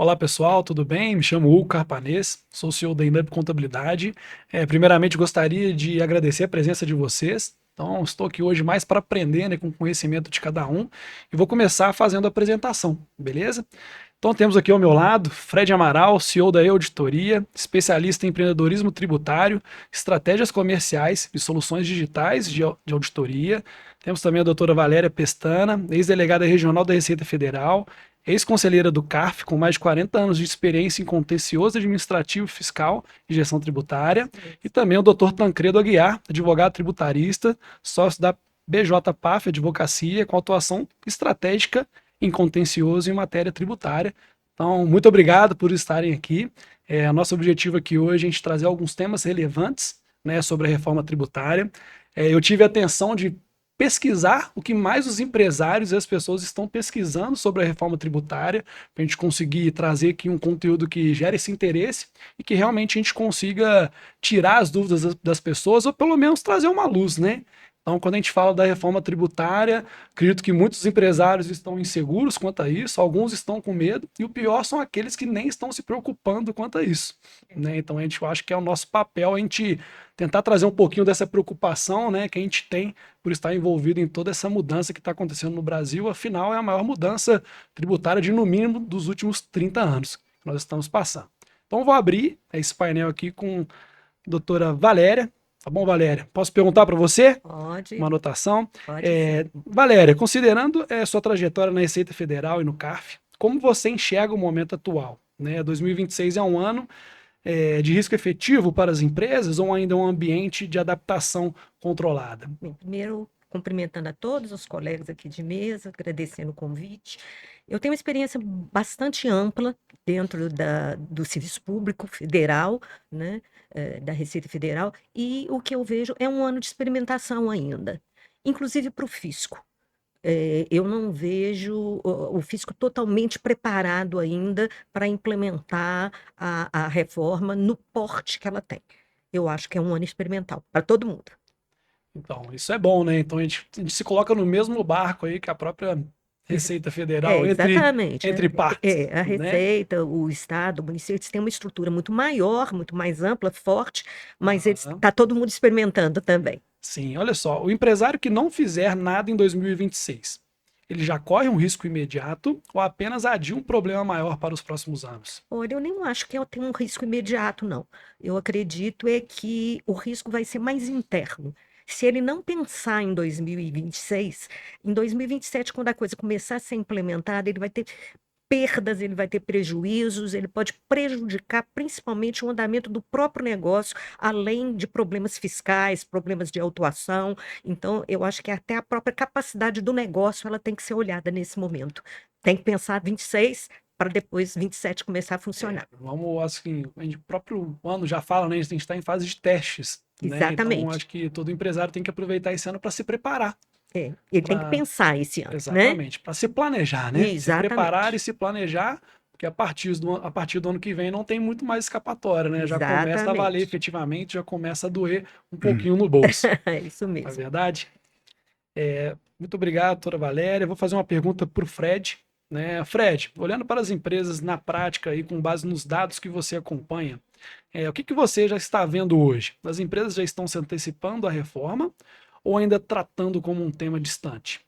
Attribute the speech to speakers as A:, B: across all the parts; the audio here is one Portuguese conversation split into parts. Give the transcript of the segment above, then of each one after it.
A: Olá pessoal, tudo bem? Me chamo Hugo Carpanês, sou CEO da Inup Contabilidade. Primeiramente, gostaria de agradecer a presença de vocês. Então, estou aqui hoje mais para aprender, né, com o conhecimento de cada um e vou começar fazendo a apresentação, beleza? Então, temos aqui ao meu lado Fred Amaral, CEO da E-Auditoria, especialista em empreendedorismo tributário, estratégias comerciais e soluções digitais de auditoria. Temos também a doutora Valéria Pestana, ex-delegada regional da Receita Federal, ex-conselheira do CARF, com mais de 40 anos de experiência em contencioso administrativo, fiscal e gestão tributária, e também o Dr. Tancredo Aguiar, advogado tributarista, sócio da BJ-PAF Advocacia, com atuação estratégica em contencioso e em matéria tributária. Então, muito obrigado por estarem aqui. Nosso objetivo aqui hoje é a gente trazer alguns temas relevantes, né, sobre a reforma tributária. Eu tive a atenção de pesquisar o que mais os empresários e as pessoas estão pesquisando sobre a reforma tributária, para a gente conseguir trazer aqui um conteúdo que gere esse interesse e que realmente a gente consiga tirar as dúvidas das pessoas, ou pelo menos trazer uma luz, né? Então, quando a gente fala da reforma tributária, acredito que muitos empresários estão inseguros quanto a isso, alguns estão com medo, e o pior são aqueles que nem estão se preocupando quanto a isso, né? Então, a gente acha que é o nosso papel a gente tentar trazer um pouquinho dessa preocupação, né, que a gente tem por estar envolvido em toda essa mudança que está acontecendo no Brasil. Afinal, é a maior mudança tributária de, no mínimo, dos últimos 30 anos que nós estamos passando. Então, vou abrir esse painel aqui com a doutora Valéria. Tá bom, Valéria? Posso perguntar para você? Uma
B: Pode,
A: anotação.
B: pode sim.
A: Valéria, considerando sua trajetória na Receita Federal e no CARF, como você enxerga o momento atual? Né? 2026 é um ano de risco efetivo para as empresas ou ainda um ambiente de adaptação controlada?
B: Bem, primeiro, cumprimentando a todos os colegas aqui de mesa, agradecendo o convite. Eu tenho uma experiência bastante ampla dentro do serviço público federal, né, da Receita Federal, e o que eu vejo é um ano de experimentação ainda, inclusive para o fisco. Eu não vejo o fisco totalmente preparado ainda para implementar a reforma no porte que ela tem. Eu acho que é um ano experimental para todo mundo.
A: Então, isso é bom, né? Então a gente se coloca no mesmo barco aí que a própria Receita Federal,
B: Exatamente.
A: entre partes,
B: A
A: né?
B: Receita, o Estado, o município, eles têm uma estrutura muito maior, muito mais ampla, forte, mas
A: Aham.
B: está todo mundo experimentando também.
A: Sim, olha só, o empresário que não fizer nada em 2026, ele já corre um risco imediato ou apenas adia um problema maior para os próximos anos?
B: Olha, eu nem acho que eu tenho um risco imediato, não. Eu acredito é que o risco vai ser mais interno. Se ele não pensar em 2026, em 2027, quando a coisa começar a ser implementada, ele vai ter perdas, ele vai ter prejuízos, ele pode prejudicar principalmente o andamento do próprio negócio, além de problemas fiscais, problemas de autuação. Então, eu acho que até a própria capacidade do negócio ela tem que ser olhada nesse momento. Tem que pensar 26 para depois 27 começar a funcionar.
A: Vamos, assim, o próprio ano já fala, né? A gente está em fase de testes, né? Então,
B: Exatamente.
A: acho que todo empresário tem que aproveitar esse ano para se preparar,
B: É, ele tem que
A: para
B: pensar esse ano, né?
A: exatamente, para se planejar, né? Se preparar e
B: Exatamente.
A: se planejar, porque a partir do ano que vem não tem muito mais escapatória, né? Já começa a valer
B: Exatamente.
A: efetivamente, já começa a doer um pouquinho no bolso,
B: É isso
A: não é
B: mesmo.
A: verdade? Muito obrigado, doutora Valéria. Vou fazer uma pergunta para o Fred. Né? Fred, olhando para as empresas na prática e com base nos dados que você acompanha, o que você já está vendo hoje? As empresas já estão se antecipando à reforma ou ainda tratando como um tema distante?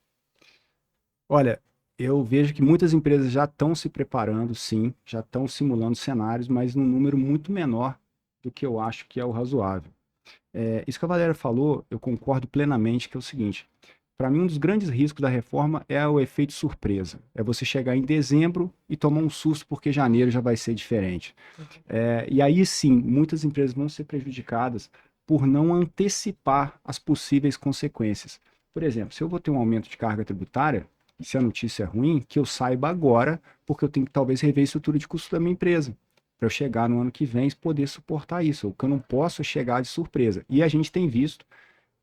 C: Olha, eu vejo que muitas empresas já estão se preparando, sim, já estão simulando cenários, mas num número muito menor do que eu acho que é o razoável. Isso que a Valéria falou, eu concordo plenamente, que é o seguinte: para mim, um dos grandes riscos da reforma é o efeito surpresa. É você chegar em dezembro e tomar um susto porque janeiro já vai ser diferente. E aí sim, muitas empresas vão ser prejudicadas por não antecipar as possíveis consequências. Por exemplo, se eu vou ter um aumento de carga tributária, se a notícia é ruim, que eu saiba agora, porque eu tenho que talvez rever a estrutura de custo da minha empresa, para eu chegar no ano que vem e poder suportar isso. O que eu não posso é chegar de surpresa. E a gente tem visto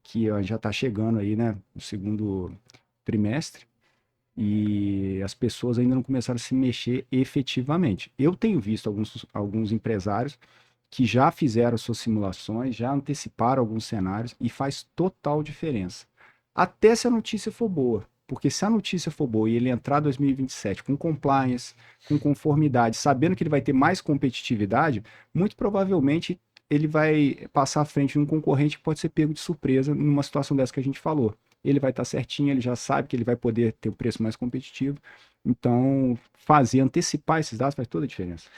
C: que já está chegando aí, né, no segundo trimestre, e as pessoas ainda não começaram a se mexer efetivamente. Eu tenho visto alguns empresários que já fizeram suas simulações, já anteciparam alguns cenários e faz total diferença. Até se a notícia for boa. Porque se a notícia for boa e ele entrar em 2027 com compliance, com conformidade, sabendo que ele vai ter mais competitividade, muito provavelmente ele vai passar à frente de um concorrente que pode ser pego de surpresa numa situação dessa que a gente falou. Ele vai estar certinho, ele já sabe que ele vai poder ter o preço mais competitivo. Então, antecipar esses dados faz toda a diferença.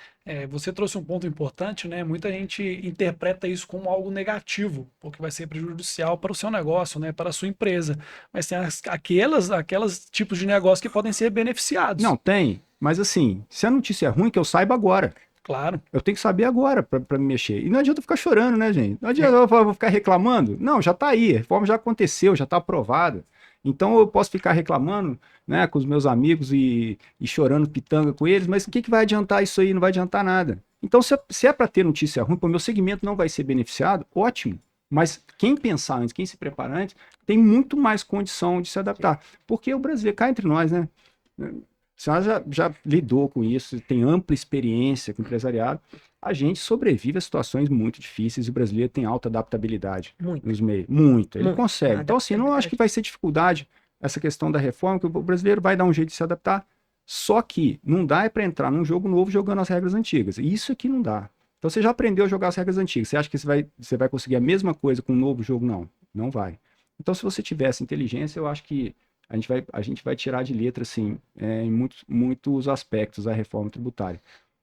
A: Você trouxe um ponto importante, né? Muita gente interpreta isso como algo negativo, porque vai ser prejudicial para o seu negócio, né? Para a sua empresa. Mas tem aquelas tipos de negócio que podem ser beneficiados.
C: Não, tem. Mas assim, se a notícia é ruim, que eu saiba agora.
A: Claro.
C: Eu tenho que saber agora para me mexer. E não adianta ficar chorando, né, gente? Não adianta eu vou ficar reclamando. Não, já está aí. A reforma já aconteceu, já está aprovada. Então eu posso ficar reclamando, né, com os meus amigos e chorando pitanga com eles, mas o que vai adiantar isso aí? Não vai adiantar nada. Então, se é para ter notícia ruim, o meu segmento não vai ser beneficiado, ótimo. Mas quem pensar antes, quem se preparar antes, tem muito mais condição de se adaptar. Porque o brasileiro, cá entre nós, né? A senhora já lidou com isso, tem ampla experiência com empresariado. A gente sobrevive a situações muito difíceis e o brasileiro tem alta adaptabilidade nos meios. Muito, ele consegue. Então, assim, não acho que vai ser dificuldade essa questão da reforma, que o brasileiro vai dar um jeito de se adaptar. Só que não dá para entrar num jogo novo jogando as regras antigas. E isso aqui não dá. Então, você já aprendeu a jogar as regras antigas. Você acha que você vai conseguir a mesma coisa com um novo jogo? Não, não vai. Então, se você tivesse inteligência, eu acho que a gente vai tirar de letra, assim, em muitos aspectos a reforma tributária.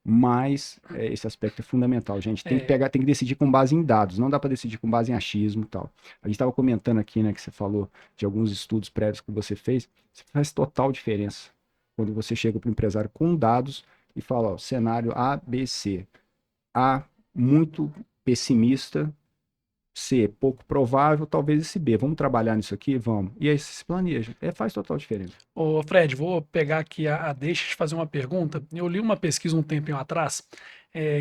C: Mas esse aspecto é fundamental. A gente tem que decidir com base em dados, não dá para decidir com base em achismo e tal. A gente estava comentando aqui, né, que você falou de alguns estudos prévios que você fez. Isso faz total diferença quando você chega para o empresário com dados e fala, ó, cenário A, B, C. A, muito pessimista. C, pouco provável, talvez esse B. Vamos trabalhar nisso aqui? Vamos. E aí você se planeja. Faz total diferença.
A: Ô Fred, vou pegar aqui deixa eu te fazer uma pergunta. Eu li uma pesquisa um tempinho atrás,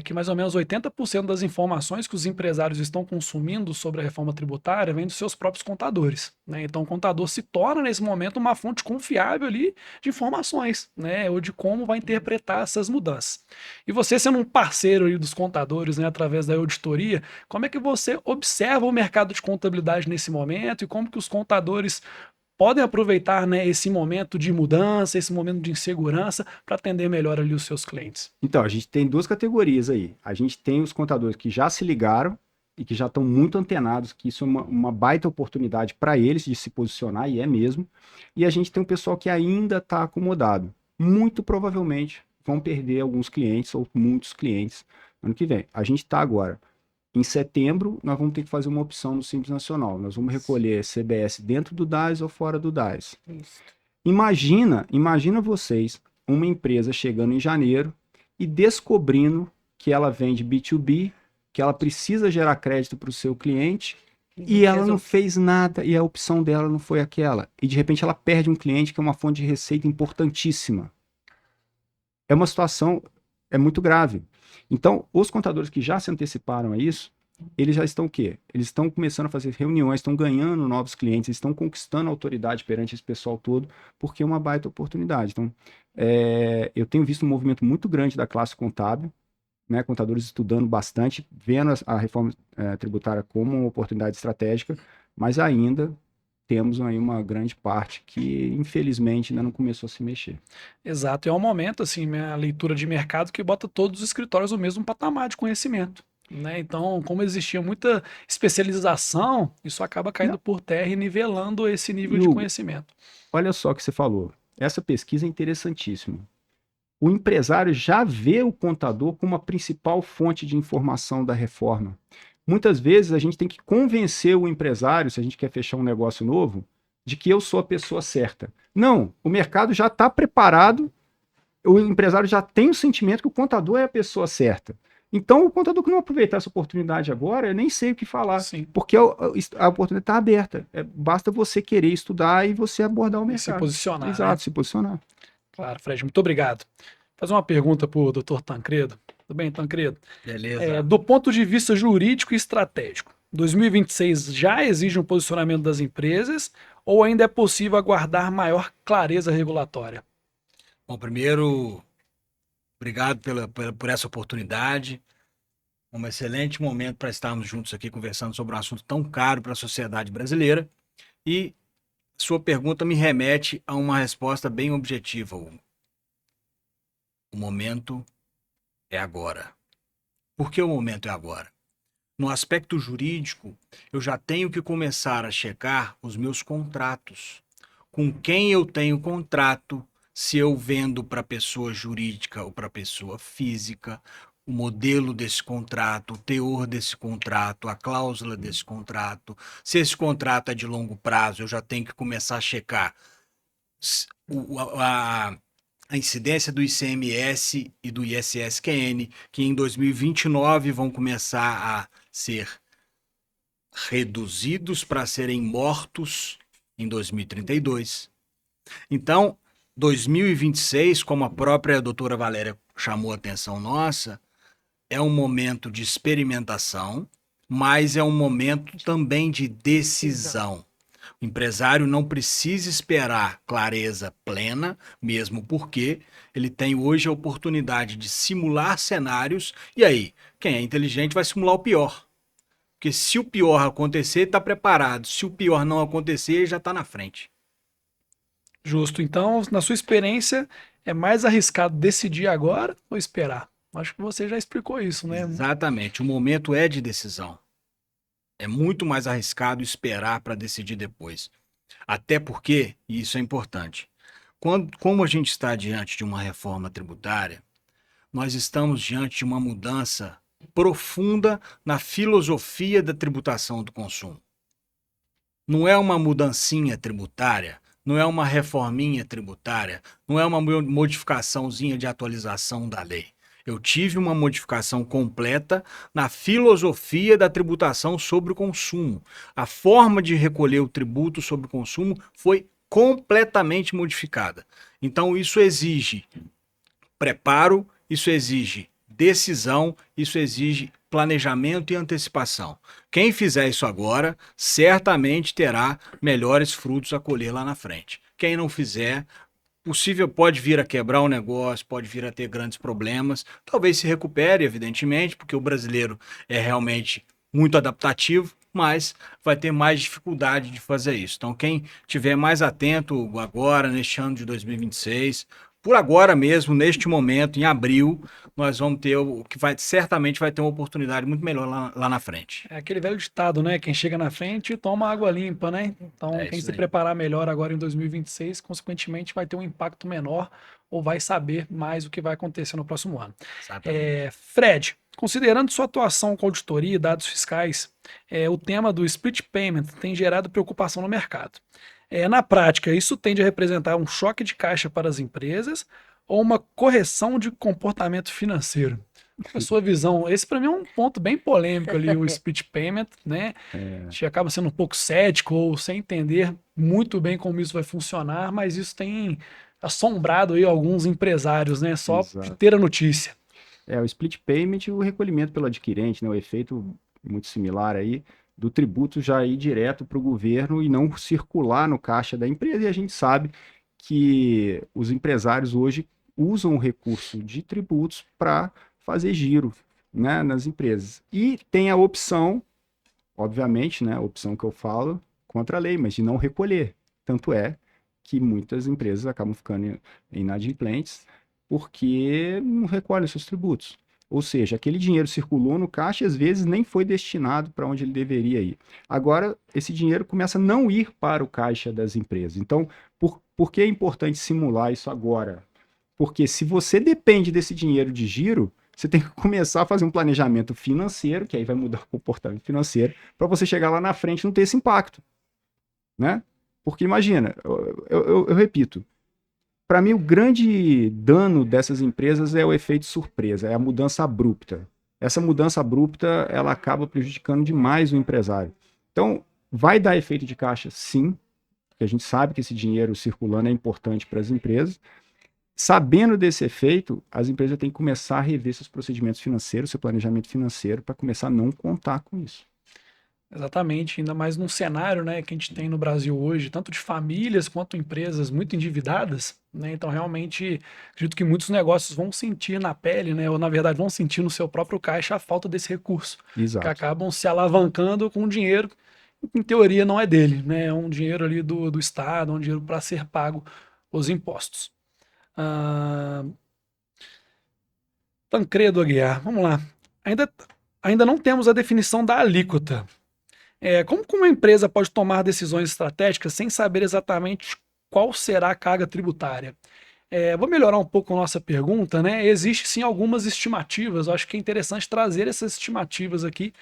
A: que mais ou menos 80% das informações que os empresários estão consumindo sobre a reforma tributária vem dos seus próprios contadores, né? Então o contador se torna, nesse momento, uma fonte confiável ali de informações, né? Ou de como vai interpretar essas mudanças. E você sendo um parceiro ali dos contadores, né, através da auditoria, como é que você observa o mercado de contabilidade nesse momento e como que os contadores podem aproveitar, né, esse momento de mudança, esse momento de insegurança para atender melhor ali os seus clientes?
C: Então, a gente tem duas categorias aí. A gente tem os contadores que já se ligaram e que já estão muito antenados, que isso é uma baita oportunidade para eles de se posicionar, e é mesmo. E a gente tem um pessoal que ainda está acomodado. Muito provavelmente vão perder alguns clientes ou muitos clientes ano que vem. A gente está agora. Em setembro, nós vamos ter que fazer uma opção no Simples Nacional. Nós vamos recolher CBS dentro do DAS ou fora do DAS. Isso. Imagina vocês, uma empresa chegando em janeiro e descobrindo que ela vende B2B, que ela precisa gerar crédito para o seu cliente e ela não fez nada e a opção dela não foi aquela. E de repente ela perde um cliente que é uma fonte de receita importantíssima. É uma situação muito grave. Então, os contadores que já se anteciparam a isso, eles já estão o quê? Eles estão começando a fazer reuniões, estão ganhando novos clientes, estão conquistando autoridade perante esse pessoal todo, porque é uma baita oportunidade. Então, eu tenho visto um movimento muito grande da classe contábil, né, contadores estudando bastante, vendo a reforma tributária como uma oportunidade estratégica, mas ainda temos aí uma grande parte que, infelizmente, ainda não começou a se mexer.
A: Exato, é um momento, assim, minha leitura de mercado que bota todos os escritórios no mesmo patamar de conhecimento, né? Então, como existia muita especialização, isso acaba caindo por terra e nivelando esse nível de conhecimento.
C: Olha só o que você falou, essa pesquisa é interessantíssima. O empresário já vê o contador como a principal fonte de informação da reforma. Muitas vezes a gente tem que convencer o empresário, se a gente quer fechar um negócio novo, de que eu sou a pessoa certa. Não, o mercado já está preparado, o empresário já tem o sentimento que o contador é a pessoa certa. Então, o contador que não aproveitar essa oportunidade agora, eu nem sei o que falar,
A: Sim.
C: Porque a oportunidade está aberta. Basta você querer estudar e você abordar o mercado.
A: Se posicionar.
C: Exato,
A: né?
C: se posicionar.
A: Claro, Fred, muito obrigado. Vou fazer uma pergunta para o Dr. Tancredo. Tudo bem, Tancredo?
D: Beleza.
A: Do ponto de vista jurídico e estratégico, 2026 já exige um posicionamento das empresas ou ainda é possível aguardar maior clareza regulatória?
D: Bom, primeiro, obrigado por essa oportunidade. Um excelente momento para estarmos juntos aqui conversando sobre um assunto tão caro para a sociedade brasileira. E Sua pergunta me remete a uma resposta bem objetiva, Hugo. O momento é agora. Por que o momento é agora? No aspecto jurídico, eu já tenho que começar a checar os meus contratos. Com quem eu tenho contrato, se eu vendo para pessoa jurídica ou para pessoa física, o modelo desse contrato, o teor desse contrato, a cláusula desse contrato. Se esse contrato é de longo prazo, eu já tenho que começar a checar a incidência do ICMS e do ISSQN, que em 2029 vão começar a ser reduzidos para serem mortos em 2032. Então, 2026, como a própria doutora Valéria chamou a atenção nossa, é um momento de experimentação, mas é um momento também de decisão. O empresário não precisa esperar clareza plena, mesmo porque ele tem hoje a oportunidade de simular cenários, e aí, quem é inteligente vai simular o pior. Porque se o pior acontecer, está preparado. Se o pior não acontecer, já está na frente.
A: Justo. Então, na sua experiência, é mais arriscado decidir agora ou esperar? Acho que você já explicou isso, né?
D: Exatamente. O momento é de decisão. É muito mais arriscado esperar para decidir depois. Até porque, e isso é importante, como a gente está diante de uma reforma tributária, nós estamos diante de uma mudança profunda na filosofia da tributação do consumo. Não é uma mudancinha tributária, não é uma reforminha tributária, não é uma modificaçãozinha de atualização da lei. Eu tive uma modificação completa na filosofia da tributação sobre o consumo. A forma de recolher o tributo sobre o consumo foi completamente modificada. Então, isso exige preparo, isso exige decisão, isso exige planejamento e antecipação. Quem fizer isso agora, certamente terá melhores frutos a colher lá na frente. Quem não fizer, possível pode vir a quebrar o negócio, pode vir a ter grandes problemas, talvez se recupere, evidentemente, porque o brasileiro é realmente muito adaptativo, mas vai ter mais dificuldade de fazer isso. Então, quem tiver mais atento agora, neste ano de 2026, por agora mesmo, neste momento, em abril, nós vamos ter o que certamente vai ter uma oportunidade muito melhor lá na frente.
A: É aquele velho ditado, né? Quem chega na frente toma água limpa, né? Então,
D: É
A: quem
D: isso
A: se
D: aí.
A: preparar melhor agora em 2026, consequentemente, vai ter um impacto menor ou vai saber mais o que vai acontecer no próximo ano.
D: Exatamente.
A: Fred, considerando sua atuação com auditoria e dados fiscais, o tema do split payment tem gerado preocupação no mercado. Na prática, isso tende a representar um choque de caixa para as empresas ou uma correção de comportamento financeiro? A sua visão, esse para mim é um ponto bem polêmico ali, o split payment, né? A gente acaba sendo um pouco cético ou sem entender muito bem como isso vai funcionar, mas isso tem assombrado aí alguns empresários, né? Só de
C: Exato.
A: ter a notícia.
C: O split payment e o recolhimento pelo adquirente, né? O efeito muito similar aí do tributo já ir direto para o governo e não circular no caixa da empresa. E a gente sabe que os empresários hoje usam o recurso de tributos para fazer giro, né, nas empresas. E tem a opção, obviamente, né, a opção que eu falo contra a lei, mas de não recolher. Tanto é que muitas empresas acabam ficando inadimplentes porque não recolhem seus tributos. Ou seja, aquele dinheiro circulou no caixa e às vezes nem foi destinado para onde ele deveria ir. Agora, esse dinheiro começa a não ir para o caixa das empresas. Então, por que é importante simular isso agora? Porque se você depende desse dinheiro de giro, você tem que começar a fazer um planejamento financeiro, que aí vai mudar o comportamento financeiro, para você chegar lá na frente e não ter esse impacto. Né? Porque imagina, eu repito, para mim o grande dano dessas empresas é o efeito surpresa, é a mudança abrupta. Essa mudança abrupta, ela acaba prejudicando demais o empresário. Então, vai dar efeito de caixa, sim, porque a gente sabe que esse dinheiro circulando é importante para as empresas. Sabendo desse efeito, as empresas têm que começar a rever seus procedimentos financeiros, seu planejamento financeiro, para começar a não contar com isso.
A: Exatamente, ainda mais num cenário, né, que a gente tem no Brasil hoje, tanto de famílias quanto empresas muito endividadas, né? Então, realmente, acredito que muitos negócios vão sentir na pele, né, ou na verdade vão sentir no seu próprio caixa a falta desse recurso, que
C: Exato.
A: acabam se alavancando com dinheiro em teoria não é dele, né? É um dinheiro ali do Estado, é um dinheiro para ser pago os impostos. Ah, Tancredo Aguiar, vamos lá. Ainda, ainda não temos a definição da alíquota. Como uma empresa pode tomar decisões estratégicas sem saber exatamente qual será a carga tributária? Vou melhorar um pouco a nossa pergunta, né? Existe sim algumas estimativas, eu acho que é interessante trazer essas estimativas aqui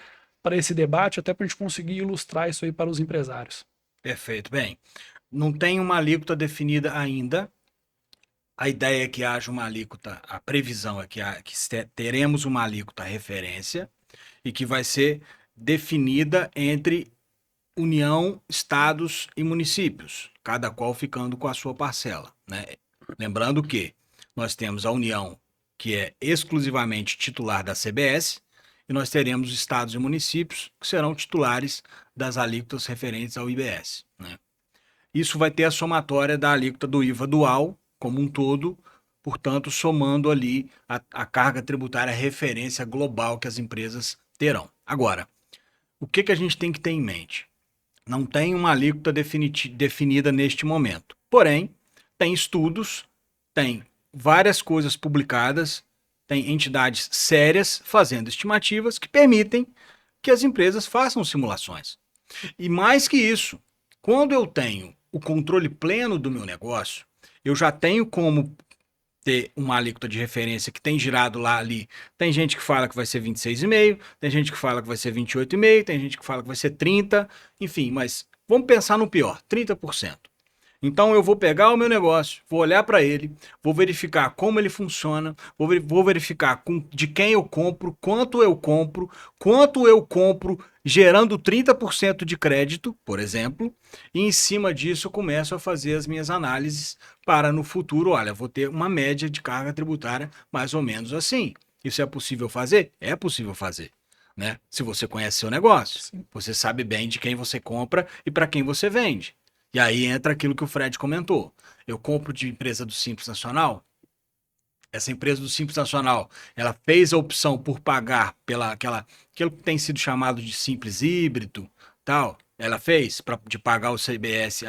A: para esse debate, até para a gente conseguir ilustrar isso aí para os empresários.
D: Perfeito. Bem, não tem uma alíquota definida ainda. A ideia é que haja uma alíquota, a previsão é que teremos uma alíquota referência e que vai ser definida entre União, estados e municípios, cada qual ficando com a sua parcela, né? Lembrando que nós temos a União, que é exclusivamente titular da CBS, e nós teremos estados e municípios que serão titulares das alíquotas referentes ao IBS, né? Isso vai ter a somatória da alíquota do IVA dual como um todo, portanto, somando ali a carga tributária referência global que as empresas terão. Agora, o que a gente tem que ter em mente? Não tem uma alíquota definida neste momento. Porém, tem estudos, tem várias coisas publicadas, tem entidades sérias fazendo estimativas que permitem que as empresas façam simulações. E mais que isso, quando eu tenho o controle pleno do meu negócio, eu já tenho como ter uma alíquota de referência que tem girado lá ali. Tem gente que fala que vai ser 26,5, tem gente que fala que vai ser 28,5, tem gente que fala que vai ser 30, enfim, mas vamos pensar no pior, 30%. Então eu vou pegar o meu negócio, vou olhar para ele, vou verificar como ele funciona, vou verificar de quem eu compro, quanto eu compro, gerando 30% de crédito, por exemplo, e em cima disso eu começo a fazer as minhas análises para no futuro, olha, vou ter uma média de carga tributária mais ou menos assim. Isso é possível fazer? É possível fazer, né? Se você conhece seu negócio,
A: Sim.
D: você sabe bem de quem você compra e para quem você vende. E aí entra aquilo que o Fred comentou. Eu compro de empresa do Simples Nacional. Essa empresa do Simples Nacional, ela fez a opção por pagar aquilo que tem sido chamado de simples híbrido, tal. Ela fez de pagar o CBS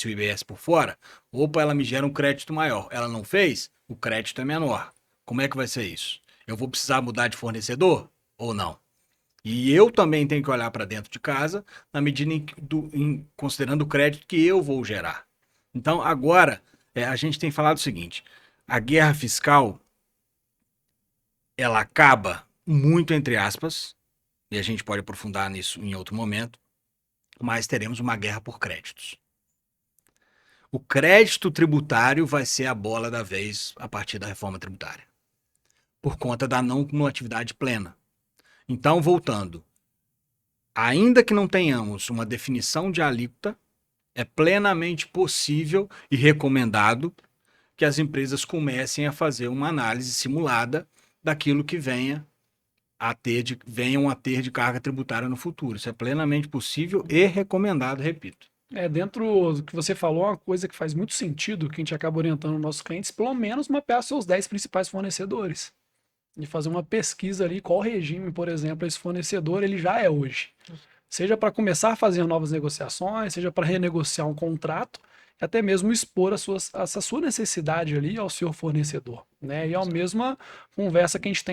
D: e o IBS por fora. Opa, ela me gera um crédito maior. Ela não fez, o crédito é menor. Como é que vai ser isso? Eu vou precisar mudar de fornecedor ou não? E eu também tenho que olhar para dentro de casa, na medida considerando o crédito que eu vou gerar. Então, agora, a gente tem falado o seguinte: a guerra fiscal, ela acaba muito entre aspas, e a gente pode aprofundar nisso em outro momento, mas teremos uma guerra por créditos. O crédito tributário vai ser a bola da vez a partir da reforma tributária, por conta da não atividade plena. Então, voltando, ainda que não tenhamos uma definição de alíquota, é plenamente possível e recomendado que as empresas comecem a fazer uma análise simulada daquilo que venham a ter de carga tributária no futuro. Isso é plenamente possível e recomendado, repito.
A: Dentro do que você falou, uma coisa que faz muito sentido, que a gente acaba orientando nossos clientes, pelo menos mapear seus 10 principais fornecedores. E fazer uma pesquisa ali, qual regime, por exemplo, esse fornecedor ele já é hoje. Seja para começar a fazer novas negociações, seja para renegociar um contrato, e até mesmo expor essa sua necessidade ali ao seu fornecedor, né? E é a mesma conversa que a gente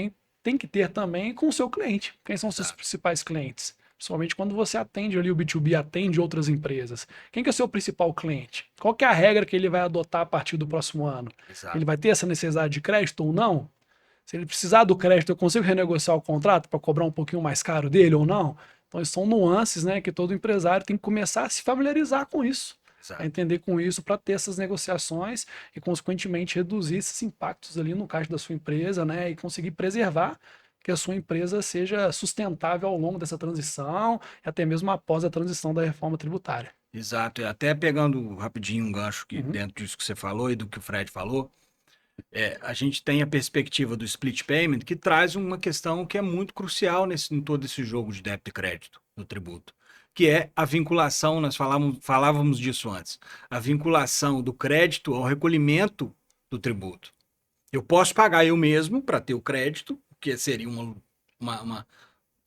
A: tem que ter também com o seu cliente. Quem são os seus principais clientes? Principalmente quando você atende ali o B2B, atende outras empresas. Quem que é o seu principal cliente? Qual que é a regra que ele vai adotar a partir do próximo ano?
D: Exato.
A: Ele vai ter essa necessidade de crédito ou não? Se ele precisar do crédito, eu consigo renegociar o contrato para cobrar um pouquinho mais caro dele ou não? Então, são nuances, né, que todo empresário tem que começar a se familiarizar com isso,
D: Exato.
A: a entender com isso para ter essas negociações e, consequentemente, reduzir esses impactos ali no caixa da sua empresa, né, e conseguir preservar que a sua empresa seja sustentável ao longo dessa transição e até mesmo após a transição da reforma tributária.
D: Exato. E até pegando rapidinho um gancho que
A: Uhum.
D: dentro disso que você falou e do que o Fred falou, a gente tem a perspectiva do split payment que traz uma questão que é muito crucial em todo esse jogo de débito e crédito no tributo, que é a vinculação, nós falávamos disso antes, a vinculação do crédito ao recolhimento do tributo. Eu posso pagar eu mesmo para ter o crédito, que seria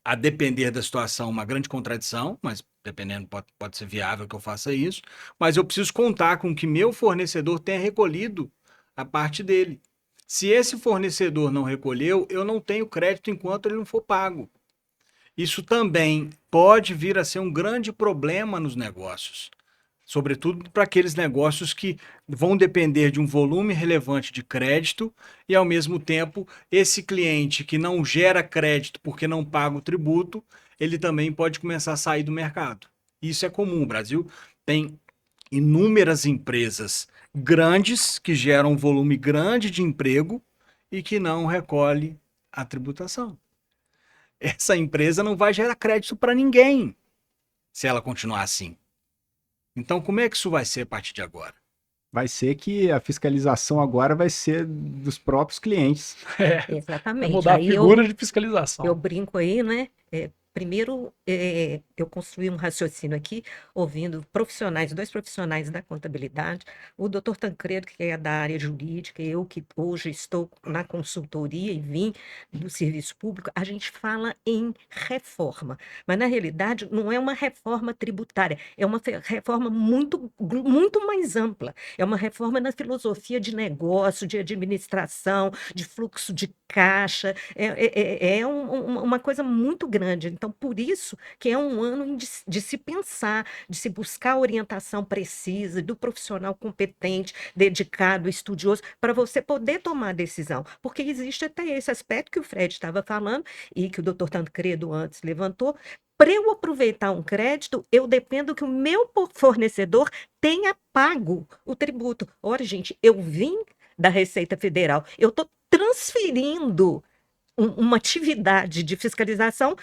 D: a depender da situação, uma grande contradição, mas dependendo, pode ser viável que eu faça isso, mas eu preciso contar com que meu fornecedor tenha recolhido a parte dele. Se esse fornecedor não recolheu, eu não tenho crédito enquanto ele não for pago. Isso também pode vir a ser um grande problema nos negócios, sobretudo para aqueles negócios que vão depender de um volume relevante de crédito e, ao mesmo tempo, esse cliente que não gera crédito porque não paga o tributo, ele também pode começar a sair do mercado. Isso é comum. O Brasil tem inúmeras empresas grandes que geram um volume grande de emprego e que não recolhe a tributação. Essa empresa não vai gerar crédito para ninguém se ela continuar assim. Então, como é que isso vai ser a partir de agora?
C: Vai ser que a fiscalização agora vai ser dos próprios clientes.
A: Vai
B: Exatamente.
A: mudar a
B: Aí
A: figura de
B: eu
A: fiscalização.
B: brinco aí, né? Primeiro, eu construí um raciocínio aqui, ouvindo dois profissionais da contabilidade, o doutor Tancredo, que é da área jurídica, eu que hoje estou na consultoria e vim do serviço público, a gente fala em reforma, mas na realidade não é uma reforma tributária, é uma reforma muito mais ampla, é uma reforma na filosofia de negócio, de administração, de fluxo de caixa, uma coisa muito grande. Então, por isso que é um ano de se pensar, de se buscar orientação precisa, do profissional competente, dedicado, estudioso, para você poder tomar a decisão. Porque existe até esse aspecto que o Fred estava falando e que o doutor Tancredo antes levantou. Para eu aproveitar um crédito, eu dependo que o meu fornecedor tenha pago o tributo. Ora, gente, eu vim da Receita Federal, eu estou transferindo uma atividade de fiscalização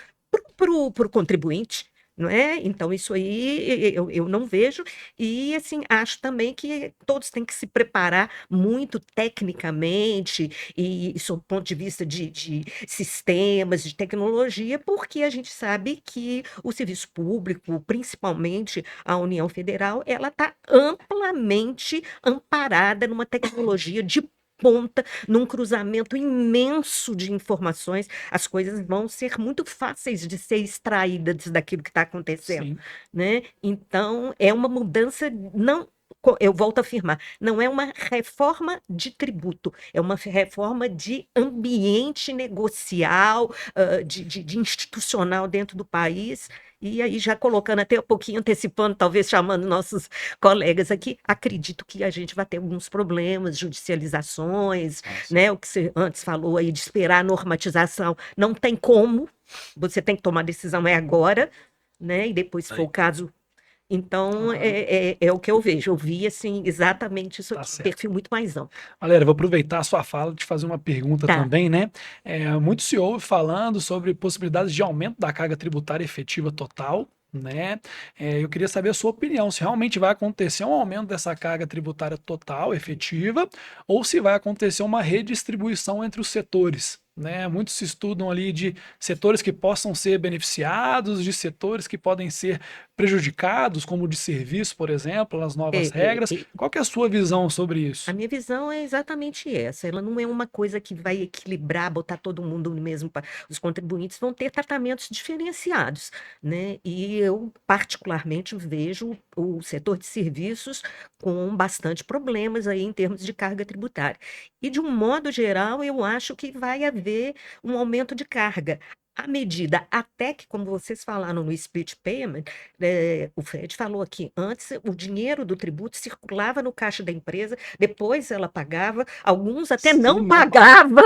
B: para o contribuinte, não é? Então, isso aí eu não vejo, e assim, acho também que todos têm que se preparar muito tecnicamente, e sob o ponto de vista de sistemas, de tecnologia, porque a gente sabe que o serviço público, principalmente a União Federal, ela está amplamente amparada numa tecnologia de ponta, num cruzamento imenso de informações, as coisas vão ser muito fáceis de ser extraídas daquilo que está acontecendo,
A: Sim.
B: né? Então, é uma mudança, não, eu volto a afirmar, não é uma reforma de tributo, é uma reforma de ambiente negocial, de institucional dentro do país. E aí, já colocando até um pouquinho, antecipando, talvez chamando nossos colegas aqui, acredito que a gente vai ter alguns problemas, judicializações, né? O que você antes falou aí de esperar a normatização, não tem como, você tem que tomar decisão agora, né? E depois, se for o caso. Então, é o que eu vejo. Eu vi, assim, exatamente isso
A: Tá
B: aqui, um
A: certo.
B: perfil muito mais amplo.
A: Galera, eu vou aproveitar a sua fala e te fazer uma pergunta
B: Tá.
A: também, né? Muito se ouve falando sobre possibilidades de aumento da carga tributária efetiva total, né? Eu queria saber a sua opinião, se realmente vai acontecer um aumento dessa carga tributária total, efetiva, ou se vai acontecer uma redistribuição entre os setores, né? Muitos se estudam ali de setores que possam ser beneficiados, de setores que podem ser prejudicados, como o de serviço, por exemplo, nas novas regras. Qual que é a sua visão sobre isso?
B: A minha visão é exatamente essa. Ela não é uma coisa que vai equilibrar, botar todo mundo no mesmo. Os contribuintes vão ter tratamentos diferenciados, né? E eu, particularmente, vejo o setor de serviços com bastante problemas aí em termos de carga tributária. E, de um modo geral, eu acho que vai haver um aumento de carga. À medida, até que, como vocês falaram no split payment, o Fred falou aqui, antes o dinheiro do tributo circulava no caixa da empresa, depois ela pagava, alguns até não pagavam,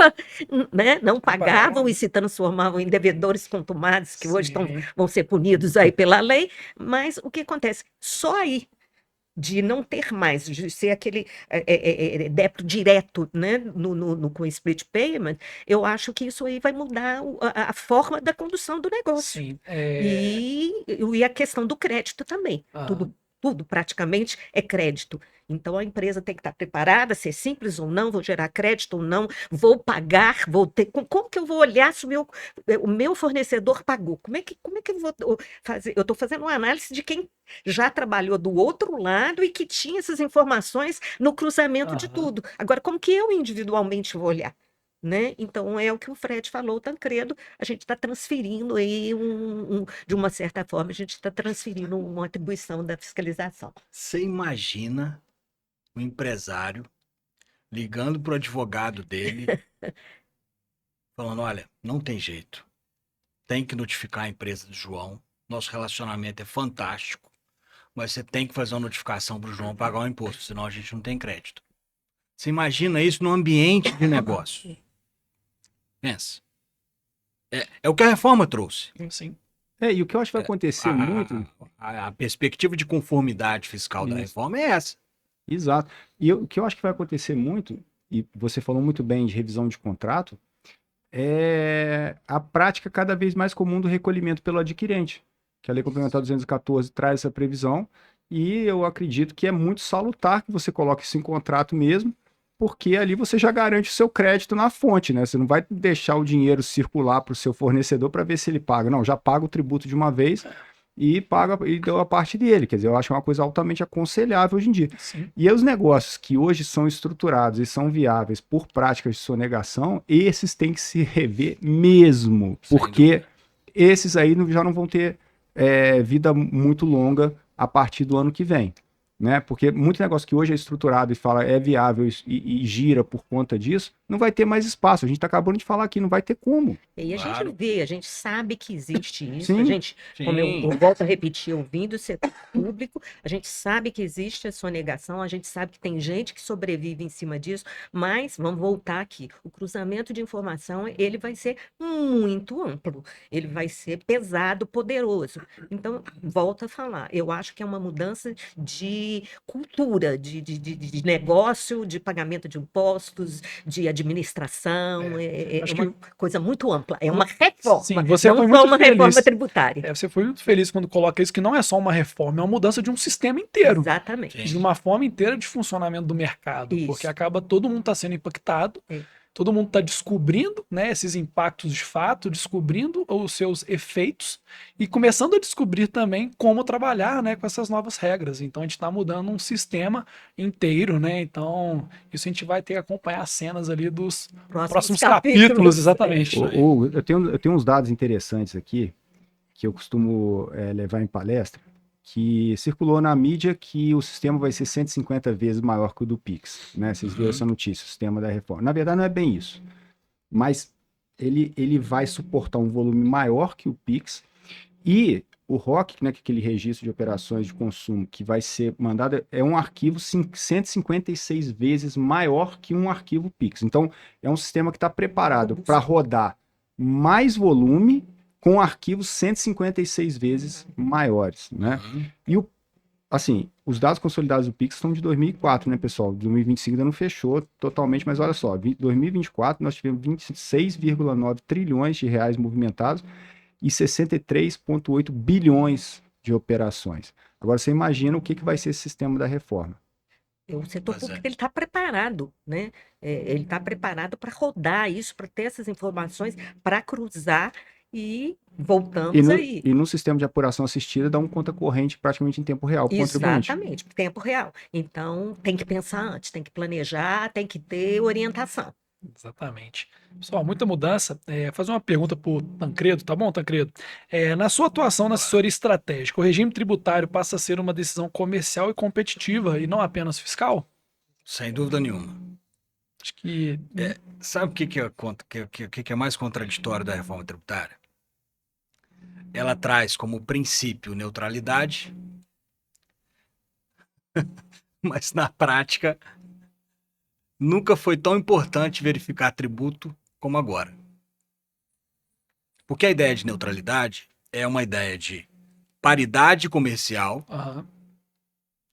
B: né? Não pagavam e se transformavam em devedores contumados, que hoje vão ser punidos aí pela lei, mas o que acontece? Só aí, de não ter mais, de ser aquele débito direto, né, com split payment, eu acho que isso aí vai mudar a forma da condução do negócio.
A: Sim.
B: E a questão do crédito também. Tudo praticamente é crédito. Então a empresa tem que estar preparada, se é simples ou não, vou gerar crédito ou não, vou pagar, vou ter. Como que eu vou olhar se o meu fornecedor pagou? Como é que eu vou fazer? Eu estou fazendo uma análise de quem já trabalhou do outro lado e que tinha essas informações no cruzamento de tudo. Agora, como que eu individualmente vou olhar? né? Então é o que o Fred falou, Tancredo, a gente está transferindo aí de uma certa forma, a gente está transferindo uma atribuição da fiscalização.
D: Você imagina o empresário ligando pro advogado dele, falando: olha, não tem jeito. Tem que notificar a empresa do João. Nosso relacionamento é fantástico. Mas você tem que fazer uma notificação pro João pagar o imposto, senão a gente não tem crédito. Você imagina isso no ambiente de negócio. Pensa. É o que a reforma trouxe.
A: Sim.
C: E o que eu acho que vai acontecer muito.
D: A perspectiva de conformidade fiscal da
C: Isso.
D: reforma é essa.
C: Exato. O que eu acho que vai acontecer muito, e você falou muito bem de revisão de contrato, é a prática cada vez mais comum do recolhimento pelo adquirente, que a Lei Complementar 214 traz essa previsão, e eu acredito que é muito salutar que você coloque isso em contrato mesmo, porque ali você já garante o seu crédito na fonte, né? Você não vai deixar o dinheiro circular para o seu fornecedor para ver se ele paga. Não, já paga o tributo de uma vez e paga e deu a parte dele. Quer dizer, eu acho uma coisa altamente aconselhável hoje em dia.
A: Sim.
C: E aí os negócios que hoje são estruturados e são viáveis por práticas de sonegação, esses têm que se rever mesmo,
D: Sem
C: porque
D: dúvida.
C: esses aí já não vão ter vida muito longa a partir do ano que vem. Né? Porque muito negócio que hoje é estruturado e fala é viável e gira por conta disso, não vai ter mais espaço. A gente está acabando de falar aqui, não vai ter como.
B: E a
D: Claro.
B: gente vê, a gente sabe que existe isso, a
C: Sim.
B: gente, como eu
D: Sim.
B: volto a repetir, ouvindo o setor público, a gente sabe que existe a sonegação, a gente sabe que tem gente que sobrevive em cima disso, mas vamos voltar aqui, o cruzamento de informação, ele vai ser muito amplo, ele vai ser pesado, poderoso. Então, volto a falar, eu acho que é uma mudança de cultura, de negócio, de pagamento de impostos, de administração, é
A: Acho
B: uma
A: que
B: coisa muito ampla, é uma reforma,
A: sim, você
B: não
A: foi
B: só
A: muito
B: uma
A: feliz.
B: reforma tributária.
A: Você foi muito feliz quando coloca isso, que não é só uma reforma, é uma mudança de um sistema inteiro.
B: Exatamente.
A: De uma forma inteira de funcionamento do mercado.
B: Isso.
A: Porque acaba todo mundo está sendo impactado, todo mundo está descobrindo, né, esses impactos de fato, descobrindo os seus efeitos e começando a descobrir também como trabalhar, né, com essas novas regras. Então a gente está mudando um sistema inteiro, né? Então isso a gente vai ter que acompanhar as cenas ali dos próximos capítulos, exatamente.
C: Eu tenho uns dados interessantes aqui que eu costumo levar em palestra, que circulou na mídia que o sistema vai ser 150 vezes maior que o do Pix, né? Vocês viram essa notícia, o sistema da reforma. Na verdade, não é bem isso, mas ele vai suportar um volume maior que o Pix e o ROC, né, que é aquele registro de operações de consumo que vai ser mandado, é um arquivo 156 vezes maior que um arquivo Pix. Então, é um sistema que está preparado para rodar mais volume com arquivos 156 vezes maiores, né? E assim, os dados consolidados do Pix são de 2004, né, pessoal? 2025 ainda não fechou totalmente, mas olha só, 2024 nós tivemos 26,9 trilhões de reais movimentados e 63,8 bilhões de operações. Agora você imagina o que vai ser esse sistema da reforma.
B: O setor público ele está preparado, né? Ele está preparado para rodar isso, para ter essas informações, para cruzar e voltamos aí.
C: E no sistema de apuração assistida dá um conta corrente praticamente em tempo real para o contribuinte.
B: Exatamente, tempo real. Então tem que pensar antes, tem que planejar, tem que ter orientação.
A: Exatamente. Pessoal, muita mudança. Fazer uma pergunta para o Tancredo, tá bom, Tancredo? Na sua atuação na assessoria estratégica, o regime tributário passa a ser uma decisão comercial e competitiva e não apenas fiscal?
D: Sem dúvida nenhuma.
A: Acho que.
D: Sabe o que é mais contraditório da reforma tributária? Ela traz como princípio neutralidade, mas na prática nunca foi tão importante verificar tributo como agora. Porque a ideia de neutralidade é uma ideia de paridade comercial,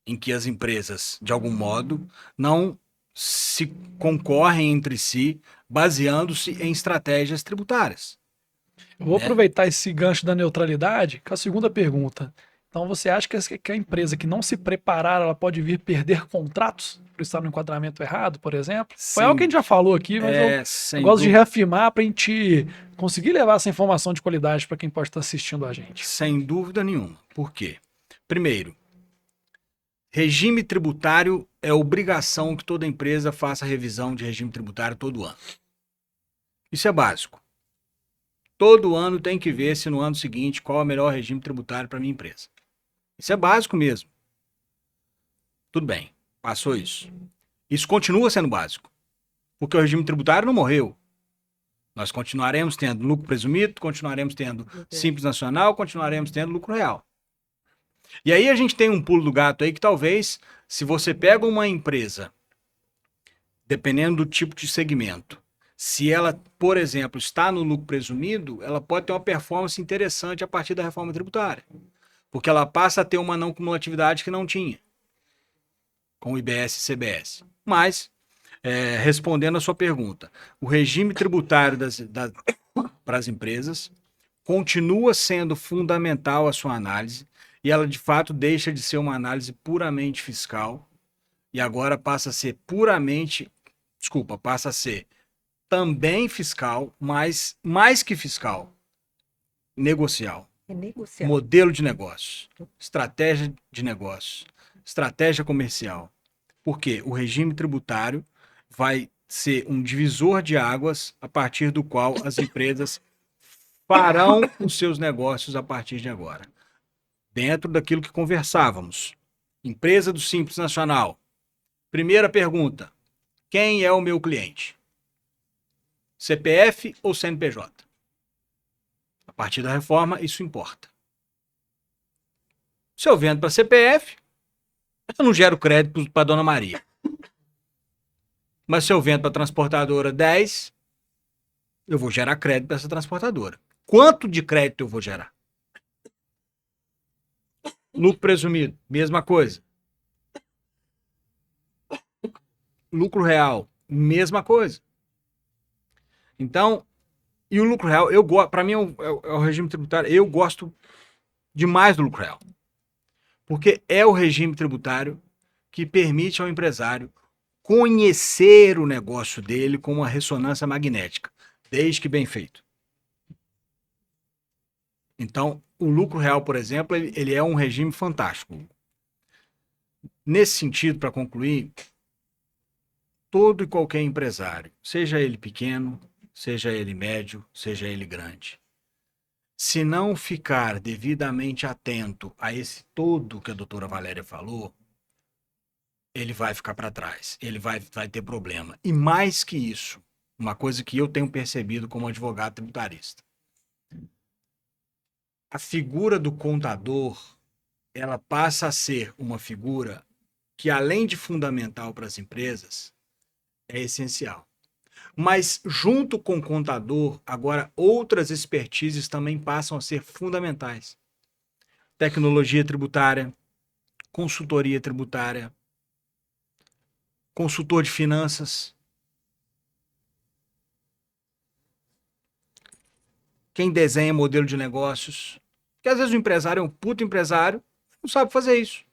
D: em que as empresas, de algum modo, não se concorrem entre si, baseando-se em estratégias tributárias.
A: Eu vou aproveitar esse gancho da neutralidade com a segunda pergunta. Então, você acha que a empresa que não se preparar, ela pode vir perder contratos por estar no enquadramento errado, por exemplo? Foi algo que a gente já falou aqui, mas eu gosto de reafirmar para a gente conseguir levar essa informação de qualidade para quem pode estar assistindo a gente.
D: Sem dúvida nenhuma. Por quê? Primeiro, regime tributário é obrigação que toda empresa faça revisão de regime tributário todo ano. Isso é básico. Todo ano tem que ver se no ano seguinte qual é o melhor regime tributário para minha empresa. Isso é básico mesmo. Tudo bem, passou isso. Isso continua sendo básico, porque o regime tributário não morreu. Nós continuaremos tendo lucro presumido, continuaremos tendo Simples Nacional, continuaremos tendo lucro real. E aí a gente tem um pulo do gato aí que talvez, se você pega uma empresa, dependendo do tipo de segmento, se ela, por exemplo, está no lucro presumido, ela pode ter uma performance interessante a partir da reforma tributária. Porque ela passa a ter uma não cumulatividade que não tinha, com o IBS e CBS. Mas, respondendo a sua pergunta, o regime tributário para as empresas continua sendo fundamental a sua análise e ela, de fato, deixa de ser uma análise puramente fiscal e agora passa a ser passa a ser também fiscal, mas mais que fiscal, negocial.
B: É negociar.
D: Modelo de negócio, estratégia de negócio, estratégia comercial. Porque o regime tributário vai ser um divisor de águas a partir do qual as empresas farão os seus negócios a partir de agora. Dentro daquilo que conversávamos. Empresa do Simples Nacional. Primeira pergunta: quem é o meu cliente? CPF ou CNPJ? A partir da reforma, isso importa. Se eu vendo para CPF, eu não gero crédito para Dona Maria. Mas se eu vendo para a transportadora 10, eu vou gerar crédito para essa transportadora. Quanto de crédito eu vou gerar? Lucro presumido, mesma coisa. Lucro real, mesma coisa. Então, e o lucro real, para mim é o regime tributário, eu gosto demais do lucro real. Porque é o regime tributário que permite ao empresário conhecer o negócio dele com uma ressonância magnética, desde que bem feito. Então, o lucro real, por exemplo, ele é um regime fantástico. Nesse sentido, para concluir, todo e qualquer empresário, seja ele pequeno, seja ele médio, seja ele grande, se não ficar devidamente atento a esse todo que a doutora Valéria falou, ele vai ficar para trás, ele vai ter problema. E mais que isso, uma coisa que eu tenho percebido como advogado tributarista, a figura do contador, ela passa a ser uma figura que, além de fundamental para as empresas, é essencial. Mas, junto com o contador, agora outras expertises também passam a ser fundamentais. Tecnologia tributária, consultoria tributária, consultor de finanças. Quem desenha modelo de negócios. Porque às vezes o empresário é um puto empresário, não sabe fazer isso.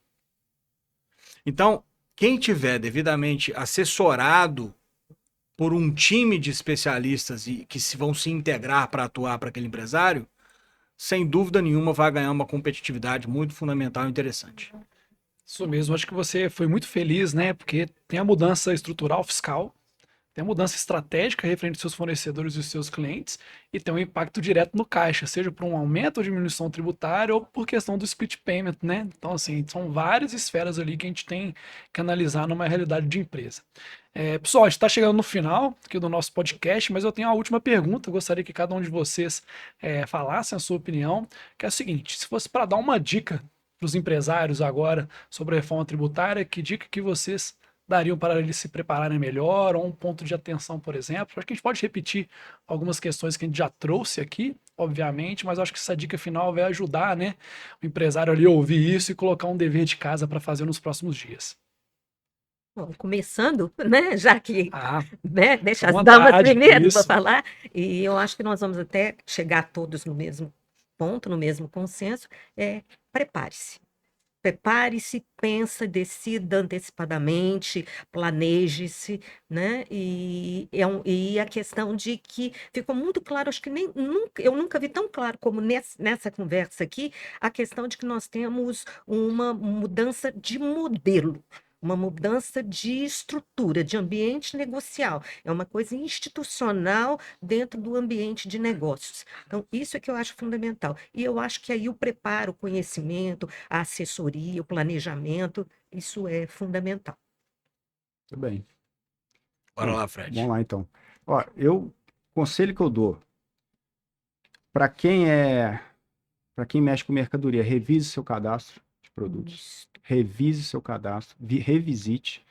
D: Então, quem tiver devidamente assessorado por um time de especialistas que vão se integrar para atuar para aquele empresário, sem dúvida nenhuma vai ganhar uma competitividade muito fundamental e interessante.
A: Isso mesmo, acho que você foi muito feliz, né? Porque tem a mudança estrutural fiscal, tem a mudança estratégica referente aos seus fornecedores e os seus clientes, e tem um impacto direto no caixa, seja por um aumento ou diminuição tributária ou por questão do split payment, né? Então, assim, são várias esferas ali que a gente tem que analisar numa realidade de empresa. Pessoal, a gente está chegando no final aqui do nosso podcast, mas eu tenho a última pergunta. Eu gostaria que cada um de vocês falasse a sua opinião, que é o seguinte: se fosse para dar uma dica para os empresários agora sobre a reforma tributária, que dica que vocês dariam para eles se prepararem melhor, ou um ponto de atenção, por exemplo? Acho que a gente pode repetir algumas questões que a gente já trouxe aqui, obviamente, mas acho que essa dica final vai ajudar, né, o empresário ali a ouvir isso e colocar um dever de casa para fazer nos próximos dias.
B: Bom, começando, né, já que,
A: Ah,
B: né, deixa
A: à
B: as damas
A: vontade,
B: primeiro
A: isso.
B: para falar, e eu acho que nós vamos até chegar todos no mesmo ponto, no mesmo consenso, prepare-se. Prepare-se, pensa, decida antecipadamente, planeje-se, né? E a questão de que ficou muito claro, acho que eu nunca vi tão claro como nessa conversa aqui, a questão de que nós temos uma mudança de modelo. uma mudança de estrutura, de ambiente negocial, é uma coisa institucional dentro do ambiente de negócios. Então, isso é que eu acho fundamental. E eu acho que aí o preparo, o conhecimento, a assessoria, o planejamento, isso é fundamental.
C: Tudo bem.
D: Bora
C: Bom,
D: lá, Fred.
C: Vamos lá, então. Ó, conselho que eu dou para quem mexe com mercadoria, revise seu cadastro de produtos,
B: Isso.
C: revise seu cadastro, revisite,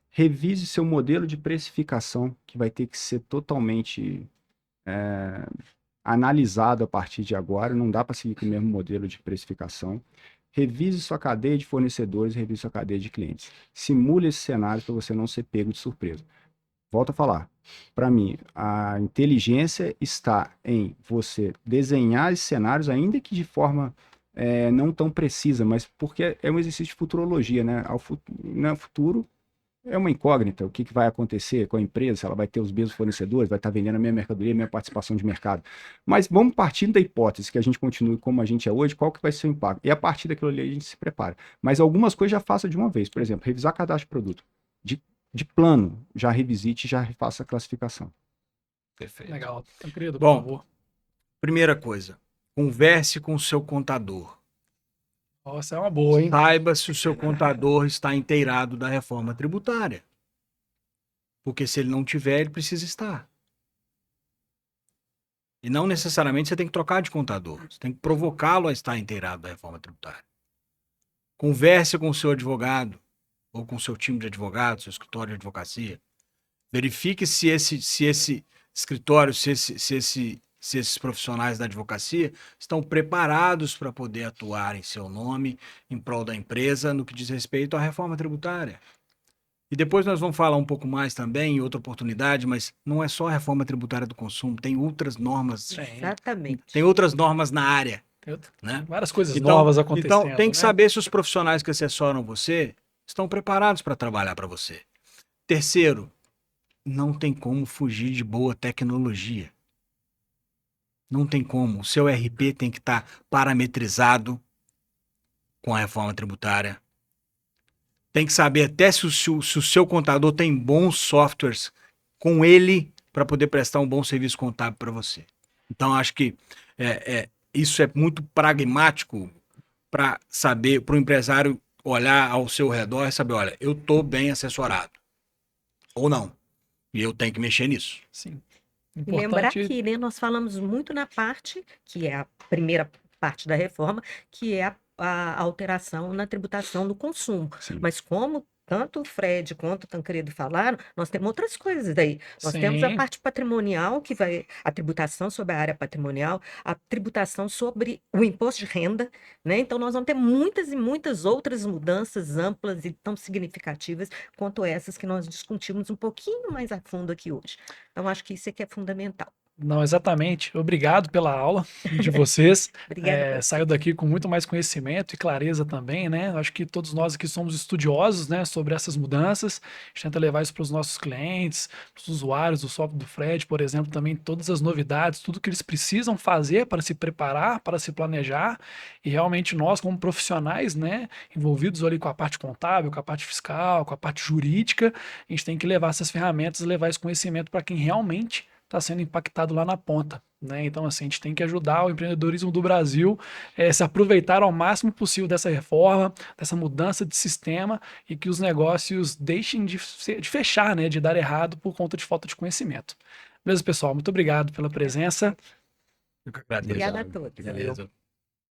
C: revise seu modelo de precificação, que vai ter que ser totalmente analisado a partir de agora, não dá para seguir com o mesmo modelo de precificação. Revise sua cadeia de fornecedores, revise sua cadeia de clientes. Simule esse cenário para você não ser pego de surpresa. Volto a falar. Para mim, a inteligência está em você desenhar esses cenários, ainda que de forma não tão precisa, mas porque é um exercício de futurologia, né? No futuro é uma incógnita. O que vai acontecer com a empresa, se ela vai ter os mesmos fornecedores, vai estar vendendo a mesma mercadoria, a mesma participação de mercado. Mas vamos partindo da hipótese que a gente continue como a gente é hoje, qual que vai ser o impacto? E a partir daquilo ali a gente se prepara. Mas algumas coisas já faça de uma vez. Por exemplo, revisar cadastro de produto. De plano, já revisite, já faça a classificação.
D: Perfeito.
A: Legal. Tancredo, por
D: Bom,
A: favor.
D: primeira coisa, converse com o seu contador.
A: Nossa, é uma boa, hein?
D: Saiba se o seu contador está inteirado da reforma tributária. Porque se ele não tiver, ele precisa estar. E não necessariamente você tem que trocar de contador. Você tem que provocá-lo a estar inteirado da reforma tributária. Converse com o seu advogado ou com o seu time de advogados, seu escritório de advocacia. Verifique se esse escritório, se esses profissionais da advocacia estão preparados para poder atuar em seu nome, em prol da empresa, no que diz respeito à reforma tributária. E depois nós vamos falar um pouco mais também, em outra oportunidade, mas não é só a reforma tributária do consumo, tem outras normas,
A: Sim.
B: Exatamente.
D: tem outras normas na área,
A: Tem
D: né?
A: várias coisas novas acontecendo.
D: Então, tem que
A: né?
D: saber se os profissionais que assessoram você estão preparados para trabalhar para você. Terceiro, não tem como fugir de boa tecnologia. Não tem como. O seu RP tem que estar parametrizado com a reforma tributária. Tem que saber até se o seu contador tem bons softwares com ele para poder prestar um bom serviço contábil para você. Então, acho que isso é muito pragmático para saber, para o empresário olhar ao seu redor e saber, olha, eu estou bem assessorado. Ou não. E eu tenho que mexer nisso.
A: Sim.
B: E lembrar
A: Importante.
B: que, né, nós falamos muito na parte, que é a primeira parte da reforma, que é a alteração na tributação do consumo.
C: Sim.
B: Mas como tanto o Fred quanto o Tancredo falaram, nós temos outras coisas aí. Nós temos a
A: Sim.
B: parte patrimonial, que vai a tributação sobre a área patrimonial, a tributação sobre o imposto de renda, né? Então nós vamos ter muitas e muitas outras mudanças amplas e tão significativas quanto essas que nós discutimos um pouquinho mais a fundo aqui hoje. Então acho que isso é que é fundamental.
A: Não, exatamente. Obrigado pela aula de vocês.
B: Obrigada.
A: Saio daqui com muito mais conhecimento e clareza também, né? Acho que todos nós aqui somos estudiosos, né, sobre essas mudanças. A gente tenta levar isso para os nossos clientes, para os usuários do software do Fred, por exemplo, também todas as novidades, tudo que eles precisam fazer para se preparar, para se planejar. E realmente nós, como profissionais, né, envolvidos ali com a parte contábil, com a parte fiscal, com a parte jurídica, a gente tem que levar essas ferramentas, levar esse conhecimento para quem realmente está sendo impactado lá na ponta, né? Então, assim, a gente tem que ajudar o empreendedorismo do Brasil se aproveitar ao máximo possível dessa reforma, dessa mudança de sistema e que os negócios deixem de fechar, né? De dar errado por conta de falta de conhecimento. Beleza, pessoal? Muito obrigado pela presença.
D: Eu que agradeço.
B: Obrigada a todos.
D: Beleza.